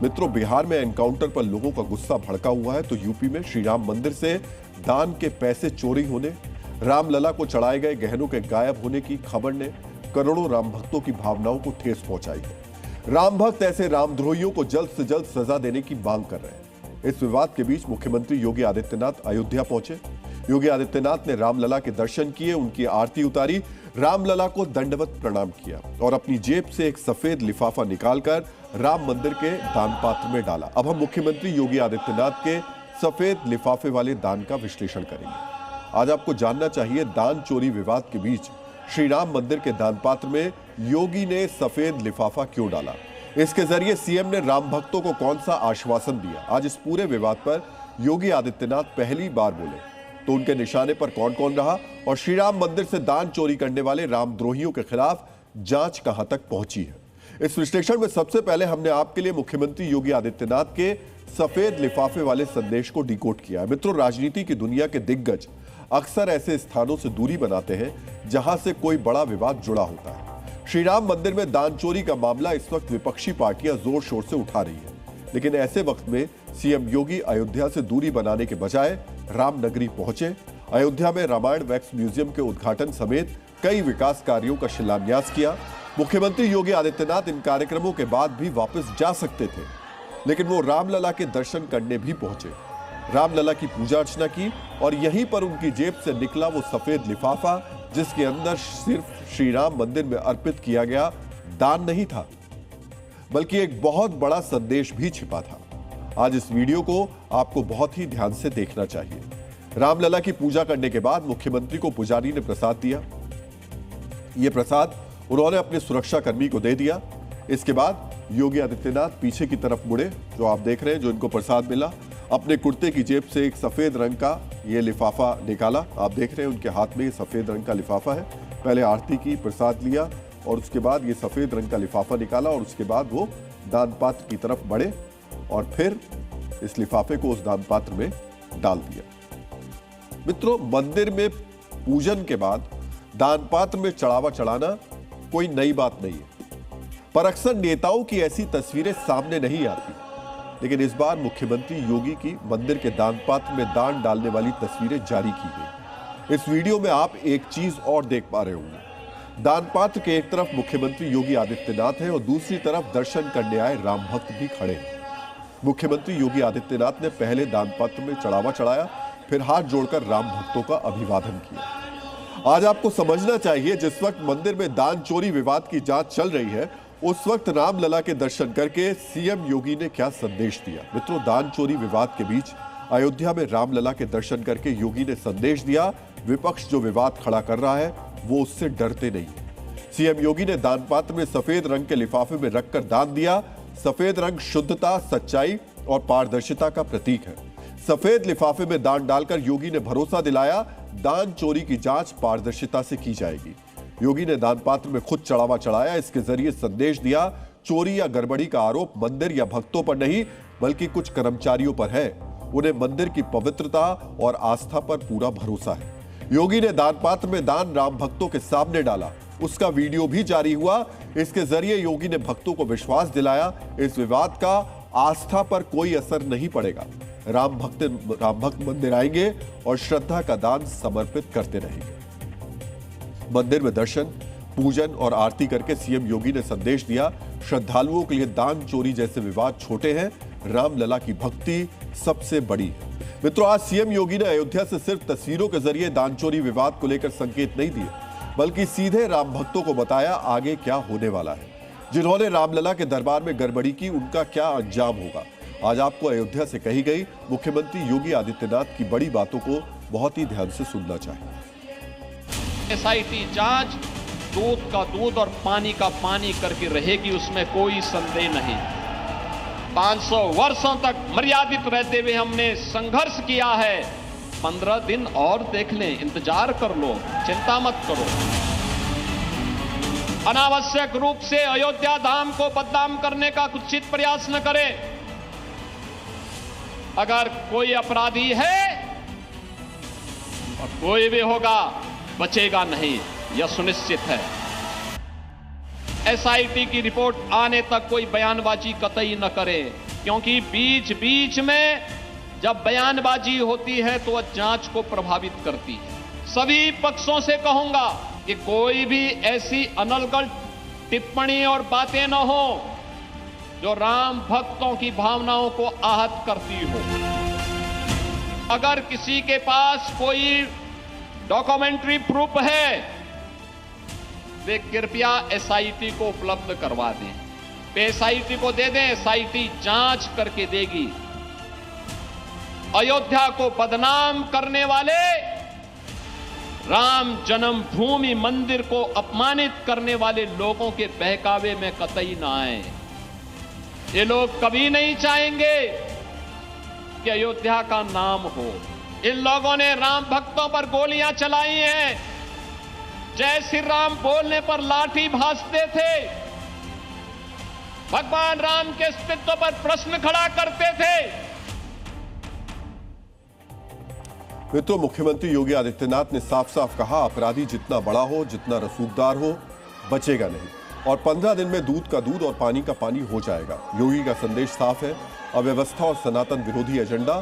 मित्रों, बिहार में एनकाउंटर पर लोगों का गुस्सा भड़का हुआ है तो यूपी में श्री राम मंदिर से दान के पैसे चोरी होने, रामलला को चढ़ाए गए गहनों के गायब होने की खबर ने करोड़ों राम भक्तों की भावनाओं को ठेस पहुंचाई है। राम भक्त ऐसे रामद्रोहियों को जल्द से जल्द सजा देने की मांग कर रहे हैं। इस विवाद के बीच मुख्यमंत्री योगी आदित्यनाथ अयोध्या पहुंचे। योगी आदित्यनाथ ने रामलला के दर्शन किए, उनकी आरती उतारी, रामलला को दंडवत प्रणाम किया और अपनी जेब से एक सफेद लिफाफा निकालकर राम मंदिर के दान पात्र में डाला। अब हम मुख्यमंत्री योगी आदित्यनाथ के सफेद लिफाफे वाले दान का विश्लेषण करेंगे। आज आपको जानना चाहिए, दान चोरी विवाद के बीच श्री राम मंदिर के दान पात्र में योगी ने सफेद लिफाफा क्यों डाला, इसके जरिए सीएम ने राम भक्तों को कौन सा आश्वासन दिया। आज इस पूरे विवाद पर योगी आदित्यनाथ पहली बार बोले तो उनके निशाने पर कौन कौन रहा और श्री राम मंदिर से दान चोरी करने वाले रामद्रोहियों के खिलाफ जांच कहां तक पहुंची है। इस विश्लेषण में सबसे पहले हमने आपके लिए मुख्यमंत्री योगी आदित्यनाथ के सफेद लिफाफे वाले संदेश को डिकोड किया है। मित्रों, राजनीति की दुनिया के दिग्गज अक्सर ऐसे स्थानों से दूरी बनाते हैं जहां से कोई बड़ा विवाद जुड़ा होता है। श्री राम मंदिर में दान चोरी का मामला इस वक्त विपक्षी पार्टियां जोर शोर से उठा रही है, लेकिन ऐसे वक्त में सीएम योगी अयोध्या से दूरी बनाने के बजाय रामनगरी पहुंचे। अयोध्या में रामायण वैक्स म्यूजियम के उद्घाटन समेत कई विकास कार्यों का शिलान्यास किया। मुख्यमंत्री योगी आदित्यनाथ इन कार्यक्रमों के बाद भी वापस जा सकते थे, लेकिन वो रामलला के दर्शन करने भी पहुंचे, रामलला की पूजा अर्चना की और यहीं पर उनकी जेब से निकला वो सफेद लिफाफा जिसके अंदर सिर्फ श्री राम मंदिर में अर्पित किया गया दान नहीं था, बल्कि एक बहुत बड़ा संदेश भी छिपा था। आज इस वीडियो को आपको बहुत ही ध्यान से देखना चाहिए। रामलला की पूजा करने के बाद मुख्यमंत्री को पुजारी ने प्रसाद दिया। यह प्रसाद उन्होंने अपने सुरक्षा कर्मी को दे दिया। इसके बाद योगी आदित्यनाथ पीछे की तरफ मुड़े, जो आप देख रहे हैं, जो इनको प्रसाद मिला। अपने कुर्ते की जेब से एक सफेद रंग का ये लिफाफा निकाला। आप देख रहे हैं उनके हाथ में ये सफेद रंग का लिफाफा है। पहले आरती की, प्रसाद लिया और उसके बाद ये सफेद रंग का लिफाफा निकाला और उसके बाद वो दान पात्र की तरफ बढ़े और फिर इस लिफाफे को उस दान पात्र में डाल दिया। मित्रों, मंदिर में पूजन के बाद दान पात्र में चढ़ावा चढ़ाना कोई नई बात नहीं है, पर अक्सर नेताओं की ऐसी तस्वीरें सामने नहीं आती। लेकिन इस बार मुख्यमंत्री योगी की मंदिर के दान पात्र में दान डालने वाली तस्वीरें जारी की गई। इस वीडियो में आप एक चीज और देख पा रहे होंगे। दान पात्र के एक तरफ मुख्यमंत्री योगी आदित्यनाथ हैं और दूसरी तरफ दर्शन करने आए राम भक्त भी खड़े हैं। मुख्यमंत्री योगी आदित्यनाथ ने पहले दान पात्र में चढ़ावा चढ़ाया, फिर हाथ जोड़कर राम भक्तों का अभिवादन किया। आज आपको समझना चाहिए, जिस वक्त मंदिर में दान चोरी विवाद की जांच चल रही है, उस वक्त रामलला के दर्शन करके सीएम योगी ने क्या संदेश दिया। मित्रों, दान चोरी विवाद के बीच अयोध्या में रामलला के दर्शन करके योगी ने संदेश दिया, विपक्ष जो विवाद खड़ा कर रहा है वो उससे डरते नहीं है। सीएम योगी ने दान पात्र में सफेद रंग के लिफाफे में रखकर दान दिया। सफेद रंग शुद्धता, सच्चाई और पारदर्शिता का प्रतीक है। सफेद लिफाफे में दान डालकर योगी ने भरोसा दिलाया, दान चोरी की जांच पारदर्शिता से की जाएगी। योगी ने दान पात्र में खुद चढ़ावा चढ़ाया, इसके जरिए संदेश दिया, चोरी या गड़बड़ी का आरोप मंदिर या भक्तों पर नहीं बल्कि कुछ कर्मचारियों पर है। उन्हें मंदिर की पवित्रता और आस्था पर पूरा भरोसा है। योगी ने दान पात्र में दान राम भक्तों के सामने डाला, उसका वीडियो भी जारी हुआ। इसके जरिए योगी ने भक्तों को विश्वास दिलाया, इस विवाद का आस्था पर कोई असर नहीं पड़ेगा। राम भक्त मंदिर आएंगे और श्रद्धा का दान समर्पित करते रहेंगे। मंदिर में दर्शन, पूजन और आरती करके सीएम योगी ने संदेश दिया, श्रद्धालुओं के लिए दान चोरी जैसे विवाद छोटे हैं, रामलला की भक्ति सबसे बड़ी है। मित्रों, आज सीएम योगी ने अयोध्या से सिर्फ तस्वीरों के जरिए दान चोरी विवाद को लेकर संकेत नहीं दिए, बल्कि सीधे राम भक्तों को बताया आगे क्या होने वाला है। जिन्होंने रामलला के दरबार में गड़बड़ी की, उनका क्या अंजाम होगा। आज आपको अयोध्या से कही गई मुख्यमंत्री योगी आदित्यनाथ की बड़ी बातों को बहुत ही ध्यान से सुनना चाहिए। एसआईटी जांच दूध का दूध और पानी का पानी करके रहेगी, उसमें कोई संदेह नहीं। 500 वर्षों तक मर्यादित रहते हुए हमने संघर्ष किया है। 15 दिन और देख लें, इंतजार कर लो, चिंता मत करो। अनावश्यक रूप से अयोध्या धाम को बदनाम करने का कुत्सित प्रयास न करें। अगर कोई अपराधी है और कोई भी होगा, बचेगा नहीं, यह सुनिश्चित है। एसआईटी की रिपोर्ट आने तक कोई बयानबाजी कतई न करें, क्योंकि बीच बीच में जब बयानबाजी होती है तो वह जांच को प्रभावित करती है। सभी पक्षों से कहूंगा कि कोई भी ऐसी अनर्गल टिप्पणी और बातें न हो जो राम भक्तों की भावनाओं को आहत करती हो। अगर किसी के पास कोई डॉक्यूमेंट्री प्रूफ है, वे कृपया एसआईटी को उपलब्ध करवा दें। वे एसआईटी को दे दें, एसआईटी जांच करके देगी। अयोध्या को बदनाम करने वाले, राम जन्मभूमि मंदिर को अपमानित करने वाले लोगों के बहकावे में कतई ना आए। ये लोग कभी नहीं चाहेंगे कि अयोध्या का नाम हो। इन लोगों ने राम भक्तों पर गोलियां चलाई हैं, जय श्री राम बोलने पर लाठी भांजते थे, भगवान राम के अस्तित्व पर प्रश्न खड़ा करते थे। मित्रों, मुख्यमंत्री योगी आदित्यनाथ ने साफ साफ कहा, अपराधी जितना बड़ा हो, जितना रसूखदार हो, बचेगा नहीं और 15 दिन में दूध का दूध और पानी का पानी हो जाएगा। योगी का संदेश साफ है, अव्यवस्था और सनातन विरोधी एजेंडा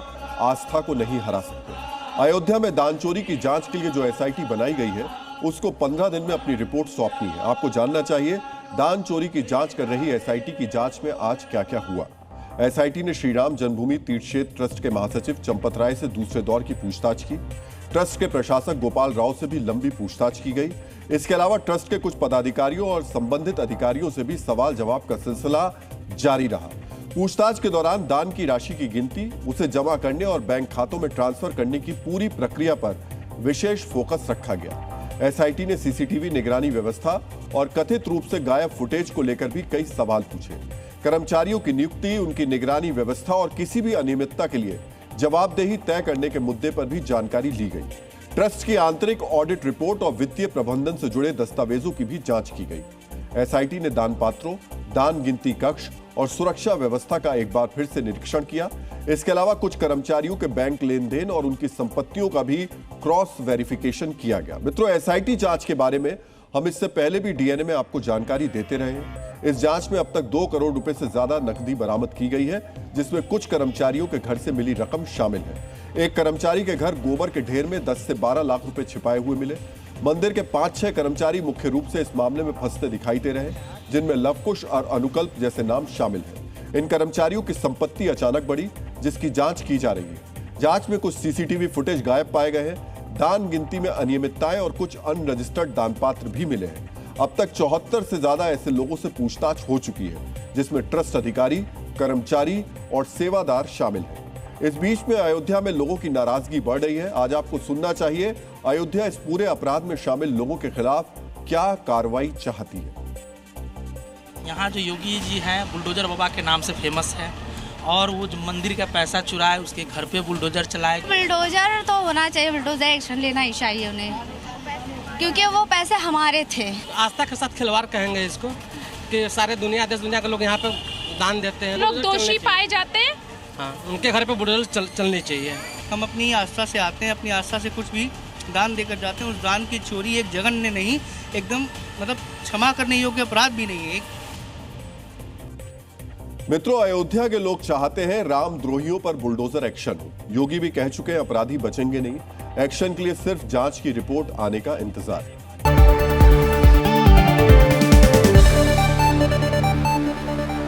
आस्था को नहीं हरा सकते। अयोध्या में दान चोरी की जांच के लिए जो एसआईटी बनाई गई है, उसको 15 दिन में अपनी रिपोर्ट सौंपनी है। आपको जानना चाहिए, दान चोरी की जांच कर रही एसआईटी की जांच में आज क्या क्या हुआ। एसआईटी ने श्री राम जन्मभूमि तीर्थ क्षेत्र ट्रस्ट के महासचिव चंपत राय से दूसरे दौर की पूछताछ की। ट्रस्ट के प्रशासक गोपाल राव से भी लंबी पूछताछ की गई। इसके अलावा ट्रस्ट के कुछ पदाधिकारियों और संबंधित अधिकारियों से भी सवाल जवाब का सिलसिला जारी रहा। पूछताछ के दौरान दान की राशि की गिनती, उसे जमा करने और बैंक खातों में ट्रांसफर करने की पूरी प्रक्रिया पर विशेष फोकस रखा गया। एसआईटी ने सीसीटीवी निगरानी व्यवस्था और कथित रूप से गायब फुटेज को लेकर भी कई सवाल पूछे। कर्मचारियों की नियुक्ति, उनकी निगरानी व्यवस्था और किसी भी अनियमितता के लिए जवाबदेही तय करने के मुद्दे पर भी जानकारी ली गई। ट्रस्ट की आंतरिक ऑडिट रिपोर्ट और वित्तीय प्रबंधन से जुड़े दस्तावेजों की भी जांच की गई। एसआईटी ने दान पात्रों, दान गिनती कक्ष और सुरक्षा व्यवस्था का एक बार फिर से निरीक्षण किया। इसके अलावा कुछ कर्मचारियों के बैंक लेन देन और उनकी संपत्तियों का भी क्रॉस वेरिफिकेशन किया गया। मित्रों, एसआईटी जांच के बारे में हम इससे पहले भी डीएनए में आपको जानकारी देते रहे हैं। इस जांच में अब तक 2 करोड़ रुपए से ज्यादा नकदी बरामद की गई है, जिसमें कुछ कर्मचारियों के घर से मिली रकम शामिल है। एक कर्मचारी के घर गोबर के ढेर में 10 से 12 लाख रुपए छिपाए हुए मिले। मंदिर के 5-6 कर्मचारी मुख्य रूप से इस मामले में फंसते दिखाई दे रहे हैं, जिनमें लवकुश और अनुकल्प जैसे नाम शामिल हैं। इन कर्मचारियों की संपत्ति अचानक बढ़ी, जिसकी जांच की जा रही है। जांच में कुछ सीसीटीवी फुटेज गायब पाए गए हैं। दान गिनती में अनियमितताएं और कुछ अनरजिस्टर्ड दान पात्र भी मिले हैं। अब तक 74 से ज्यादा ऐसे लोगों से पूछताछ हो चुकी है, जिसमें ट्रस्ट अधिकारी, कर्मचारी और सेवादार शामिल हैं। इस बीच में अयोध्या में लोगों की नाराजगी बढ़ रही है। आज आपको सुनना चाहिए, अयोध्या इस पूरे अपराध में शामिल लोगों के खिलाफ क्या कार्रवाई चाहती है। यहाँ जो योगी जी हैं, बुलडोजर बाबा के नाम से फेमस है और वो जो मंदिर का पैसा चुराए, उसके घर पे बुलडोजर चलाए। बुलडोजर तो होना चाहिए, बुलडोजर एक्शन लेना ही चाहिए उन्हें, क्योंकि वो पैसे हमारे थे। आस्था के साथ खिलवाड़ कहेंगे इसको, कि सारे दुनिया, देश दुनिया के लोग यहाँ पे दान देते हैं। लोग दोषी पाए जाते हैं। हाँ, उनके घर पे बुलडोजर चलनी चाहिए। हम अपनी आस्था से आते हैं, अपनी आस्था से कुछ भी दान देकर जाते हैं। उस दान की चोरी एक जघन्य नहीं, एकदम मतलब क्षमा करने योग्य अपराध भी नहीं है। मित्रों, अयोध्या के लोग चाहते हैं रामद्रोहियों पर बुलडोजर एक्शन हो। योगी भी कह चुके हैं अपराधी बचेंगे नहीं। एक्शन के लिए सिर्फ जांच की रिपोर्ट आने का इंतजार है।